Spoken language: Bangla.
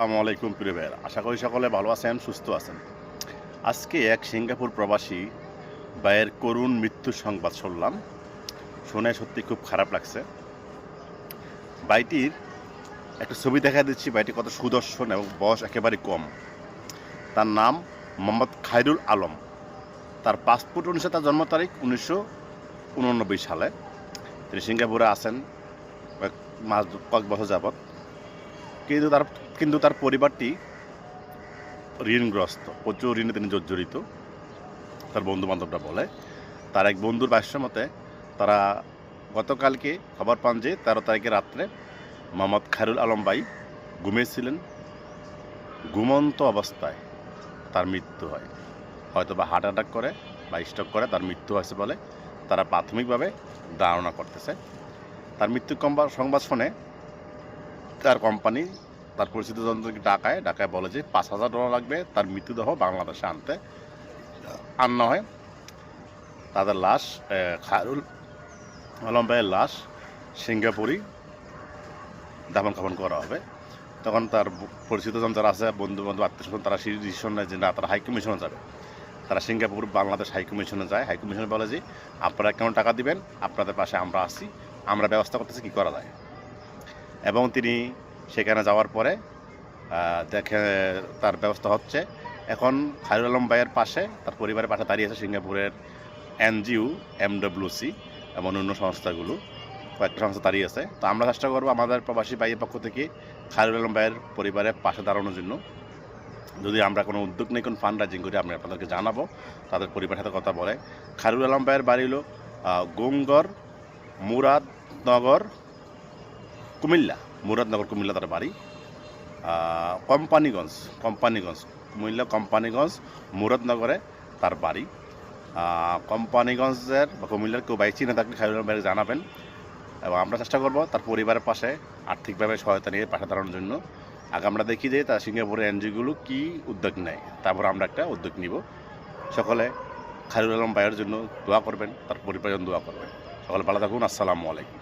আসসালামু আলাইকুম প্রিয় ভাইয়েরা, আশা করি সকলে ভালো আছেন, সুস্থ আছেন। আজকে এক সিঙ্গাপুর প্রবাসী ভাইয়ের করুণ মৃত্যুর সংবাদ শুনলাম। শুনে সত্যি খুব খারাপ লাগছে। ভাইটির একটা ছবি দেখা দিচ্ছি, ভাইটি কত সুদর্শন এবং বয়স একেবারে কম। তার নাম মোহাম্মদ খায়রুল আলম। তার পাসপোর্ট অনুসারে তার জন্ম তারিখ 1989 সালে। তিনি সিঙ্গাপুরে আছেন কয়েক বছর যাবৎ। কিন্তু তার পরিবারটি ঋণগ্রস্ত, প্রচুর ঋণে তিনি জর্জরিত। তার বন্ধু বান্ধবরা বলে, তার এক বন্ধুর ভাষ্য মতে তারা গতকালকে খবর পান যে 13 তারিখে রাত্রে মোহাম্মদ খায়রুল আলম ভাই ঘুমিয়েছিলেন। ঘুমন্ত অবস্থায় তার মৃত্যু হয়। হয়তো বা হার্ট অ্যাটাক করে বা স্ট্রোক করে তার মৃত্যু হয়েছে বলে তারা প্রাথমিকভাবে ধারণা করতেছে। তার মৃত্যু সংবাদ শুনে তার কোম্পানি তার পরিচিত জনকে ডাকায় বলে যে $5,000 লাগবে তার মৃত্যুদেহ বাংলাদেশে আনা হয়। তাদের লাশ, খায়রুল আলম ভাইয়ের লাশ সিঙ্গাপুরি দাফন কাফন করা হবে। তখন তার পরিচিত জন যারা আছে, বন্ধু বান্ধব আত্মীয় স্বজন, তারা সেই ডিসিশন নেয় যে না, তারা হাইকমিশনে যাবে। তারা সিঙ্গাপুর বাংলাদেশ হাইকমিশনে যায়। হাইকমিশনে বলে যে আপনারা কেমন টাকা দিবেন, আপনাদের পাশে আমরা আসি, আমরা ব্যবস্থা করতেছি কী করা যায়। এবং তিনি সেখানে যাওয়ার পরে দেখে তার ব্যবস্থা হচ্ছে। এখন খায়রুল আলম ভাইয়ের পাশে, তার পরিবারের পাশে দাঁড়িয়ে আছে সিঙ্গাপুরের এনজিও, এমডব্লিউসি এবং অন্য সংস্থাগুলো, কয়েকটা সংস্থা দাঁড়িয়ে আছে। তো আমরা চেষ্টা করবো আমাদের প্রবাসী ভাইয়ের পক্ষ থেকে খায়রুল আলম ভাইয়ের পরিবারের পাশে দাঁড়ানোর জন্য। যদি আমরা কোনো উদ্যোগ নেই, কোনো ফান্ড রাইজিং করি, আমি আপনাদেরকে জানাবো। তাদের পরিবারের সাথে কথা বলে। খায়রুল আলম ভাইয়ের বাড়ি হলো গোমগড়, মুরাদনগর, কুমিল্লা। মুরাদনগর, কুমিল্লা তার বাড়ি। কোম্পানিগঞ্জ, কুমিল্লা কোম্পানিগঞ্জ, মুরাদনগরে তার বাড়ি। কোম্পানিগঞ্জের বা কুমিল্লার কেউ বাইক চিনে থাকলে খায়রুল আলম ভাইকে জানাবেন। এবং আমরা চেষ্টা করবো তার পরিবারের পাশে আর্থিকভাবে সহায়তা নিয়ে পাশে দাঁড়ানোর জন্য। আগে আমরা দেখি যে তার সিঙ্গাপুরের এনজিওগুলো কী উদ্যোগ নেয়, তারপর আমরা একটা উদ্যোগ নিব। সকলে খায়রুল আলম ভাইয়ের জন্য দোয়া করবেন, তার পরিবারের জন্য দোয়া করবেন। সকলে ভালো থাকুন। আসসালামু আলাইকুম।